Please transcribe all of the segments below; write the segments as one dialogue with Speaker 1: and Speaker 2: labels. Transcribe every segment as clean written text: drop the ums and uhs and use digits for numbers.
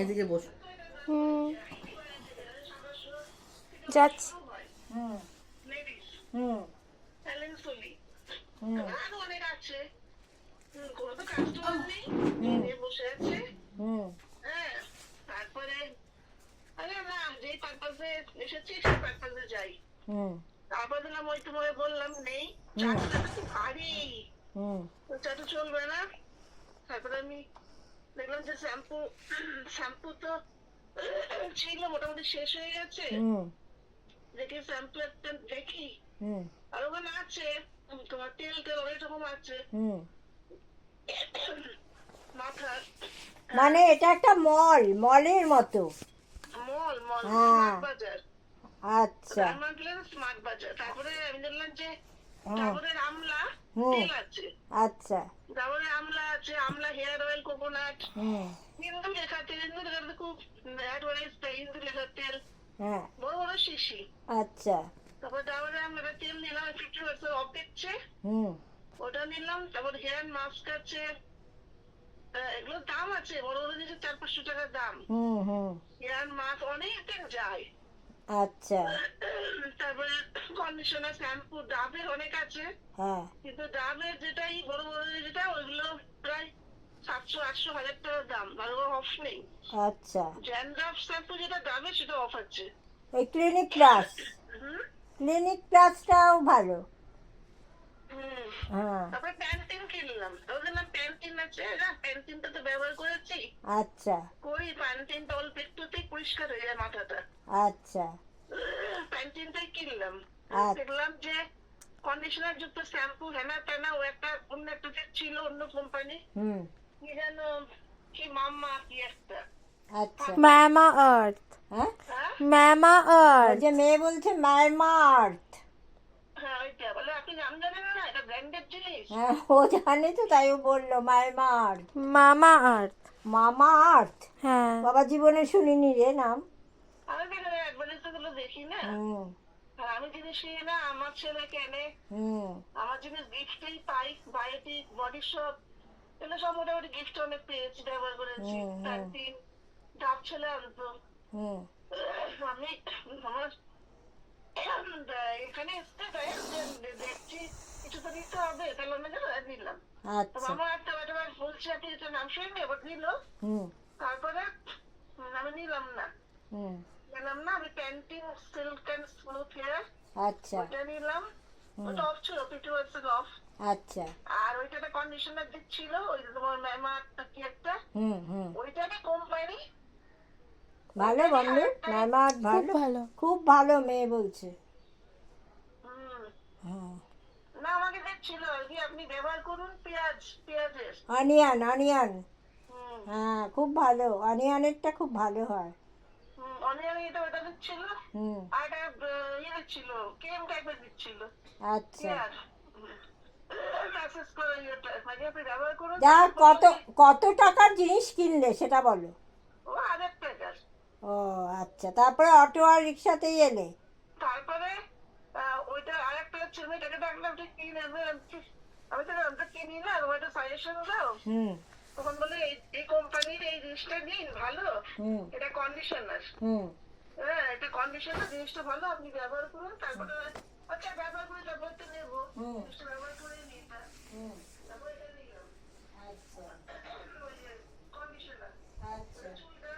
Speaker 1: এদিকে বস।
Speaker 2: যাচ্ছি।
Speaker 3: অনেক আছে, কোনো তো কাস্টমার নেই, বসে আছে। হ্যাঁ, তারপরে আরে না, যে পারপাসে এসেছি সেই পারপাসে যাই। তারপর দিলাম ওই তোমায় বললাম নেই, চাটা তো ভারী, চাটা চলবে না। তারপরে আমি দেখলাম যে শ্যাম্পু তো ছিল মোটামুটি শেষ হয়ে গেছে। দেখি শ্যাম্পু একটা দেখি, আর ওখানে আছে তোমার তেল অনেক রকম আছে মাথার।
Speaker 4: মানে এটা একটা মলের মতো।
Speaker 3: মল
Speaker 4: হ্যাঁ,
Speaker 3: স্মার্ট বাজার।
Speaker 4: আচ্ছা
Speaker 3: স্মার্ট বাজার। তারপরে আমি দেখলাম যে ডাবরের আমলা তেল আছে।
Speaker 4: আচ্ছা,
Speaker 3: ডাবরের আমলা আছে, আমলা হেয়ার অয়েল, কোকোনাট, হিন্দু লেখা তেল, হিন্দু লেখা খুব অ্যাডভার্টাইজ, হিন্দু লেখা তেল,
Speaker 4: হ্যাঁ,
Speaker 3: বড় বড় শিশি।
Speaker 4: আচ্ছা,
Speaker 3: তারপর ডাবরের আমলা তেল নিলাম, 50% অফ দিচ্ছে, ওটা নিলাম। তারপর হেয়ার মাস্ক আছে, এগুলোর দাম আছে, বড় বড় জিনিসের 400-500 টাকা দাম। হেয়ার মাস্ক অনেক দিন যায়।
Speaker 4: আচ্ছা,
Speaker 3: তারপরে কন্ডিশনার, শ্যাম্পু ডাবের অনেক আছে,
Speaker 4: হ্যাঁ,
Speaker 3: কিন্তু ডাবের যেটাই বড় বড় যেটা ওইগুলো প্রায় 700-800-1000 টাকা দাম, আর অফ নেই।
Speaker 4: আচ্ছা।
Speaker 3: জ্যান্ড্রাফ শ্যাম্পু যেটা ডাবের সেটা অফ আছে।
Speaker 4: ওই ক্লিনিক প্লাসটাও ভালো। হ্যাঁ,
Speaker 3: তারপরে প্যান্টিন কিনলাম, ওখানে প্যান্টিন আছে, প্যান্টিনটা তো ব্যবহার করেছি।
Speaker 4: আচ্ছা,
Speaker 3: কই প্যান্টিনটা অল্প একটুতেই পরিষ্কার হয়ে যায় মাথাটা।
Speaker 4: আচ্ছা,
Speaker 3: প্যান্টিনটাই কিনলাম।
Speaker 4: আচ্ছা।
Speaker 3: দেখলাম যে কন্ডিশনার যুক্ত শ্যাম্পু হেনা তেনা, ও একটা অন্য একটা ছিল, অন্য কোম্পানি, কি যেন, কি মাম্মা কি একটা।
Speaker 4: আচ্ছা,
Speaker 2: মামা আর্থ।
Speaker 4: হ্যাঁ,
Speaker 2: মামা আর্থ।
Speaker 4: যে মেয়ে বলছে মামা আর্থ।
Speaker 3: হ্যাঁ ওইটা বলে, আপনি নাম জানেন না, এটা ব্র্যান্ডেড জিনিস।
Speaker 4: হ্যাঁ, ও জানে তো, তাই ও বললো মামা আর্থ।
Speaker 2: মামা আর্থ।
Speaker 4: মামা আর্থ,
Speaker 2: হ্যাঁ।
Speaker 4: বাবা জীবনে শুনিনি রে নাম।
Speaker 3: আমি কেন অ্যাডভার্টাইজ গুলো দেখি না, আর আমি জিনিস নিয়ে না, আমার ছেলে কেনে, আমার জিনিস গিফটেই পাই। বায়োটিক, বডি শপ, এগুলো সব মোটামুটি গিফট অনেক পেয়েছি, ব্যবহার করেছি। প্যান্টিন, ডাব ছেলে আনতো। আমি আমার এখানে এসছে দেখছি কিছু তো নিতে হবে, তাহলে আমি নিলাম। আমার একটা বলছি আপনি এটা নাম শুনে এবার নিল, তারপরে আমি নিলাম না, আমি Pantene silk and smooth hair,
Speaker 4: আচ্ছা,
Speaker 3: ওটা নিলাম। ওটা অফ ছিল, 50% অফ।
Speaker 4: আচ্ছা,
Speaker 3: আর ওইটাতে কন্ডিশনার দিচ্ছিল, ওই তোমার ম্যামা কি একটা, ওইটাকে কোম্পানি
Speaker 4: ভালো বন্ধু, মামা আর্থ ভালো, খুব ভালো মেয়ে বলছে।
Speaker 3: না আমাকে দিচ্ছিল কি আপনি ব্যবহার করুন, পেঁয়াজের
Speaker 4: অনিয়ন, হ্যাঁ খুব ভালো, অনিয়নেরটা খুব ভালো হয়।
Speaker 3: অনিয়ন এটা ওটা দিচ্ছিল, আর একটা ইয়ে দিচ্ছিল, ক্রিম টাইপের দিচ্ছিল।
Speaker 4: আচ্ছা,
Speaker 3: মেসেজ করে ইয়েটা মানে আপনি ব্যবহার করুন।
Speaker 4: যা কত টাকার জিনিস কিনলে সেটা বলো।
Speaker 3: ও 1000 টাকার।
Speaker 4: ও আচ্ছা, তারপরে অটো আর রিক্সাতেই এলে?
Speaker 3: তারপরে ওইটা আরেকটা ছেলে টাকা ডাকলাম, কি নেবে, আমি তো আমরা কিনি না, ওইটা সাজেশন দাও। তখন বলে এই কোম্পানির এই জিনিসটা নিন, ভালো, এটা কন্ডিশনার। হ্যাঁ, এটা কন্ডিশনার, জিনিসটা ভালো, আপনি ব্যবহার করুন। তারপরে আচ্ছা ব্যবহার করে তারপর তো নেবো, জিনিসটা ব্যবহার করে নিই। তারপর এটা নিলাম।
Speaker 4: আচ্ছা,
Speaker 3: কন্ডিশনার।
Speaker 4: আচ্ছা,
Speaker 3: চুলটা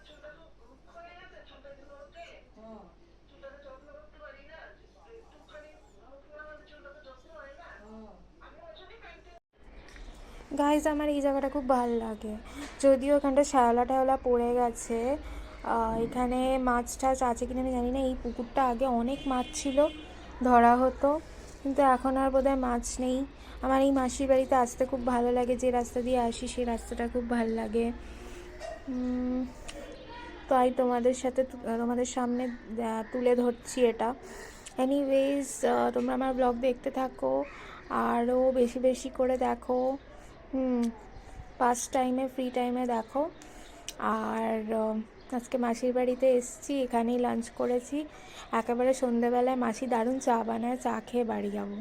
Speaker 3: চুলটা খুব হয়ে গেছে, চুলটা গুলো ওঠে, চুলটাকে যত্ন করতে পারি না, একটুখানি মুখ নামাতে চুলটাকে যত্ন হয় না। আমি ওই জন্যই প্যান্টে।
Speaker 2: গাইজ আমার এই জায়গাটা খুব ভালো লাগে, যদিও এখানটা শ্যাওলা পড়ে গেছে। এখানে মাছ টাছ আছে কিনা আমি জানি না। এই পুকুরটা আগে অনেক মাছ ছিল, ধরা হতো, কিন্তু এখন আর বোধহয় মাছ নেই। আমার এই মাসির বাড়িতে আসতে খুব ভালো লাগে, যে রাস্তা দিয়ে আসি সেই রাস্তাটা খুব ভালো লাগে। তাই তোমাদের সামনে তুলে ধরছি এটা। এনিওয়েজ, তোমরা আমার ব্লগ দেখতে থাকো, আরও বেশি বেশি করে দেখো, ফ্রি টাইমে দেখো। আর আজকে মাসির বাড়িতে এসেছি, এখানেই লাঞ্চ করেছি। একেবারে সন্ধ্যেবেলায় মাসি দারুণ চা বানায়, চা খেয়ে বাড়ি যাবো।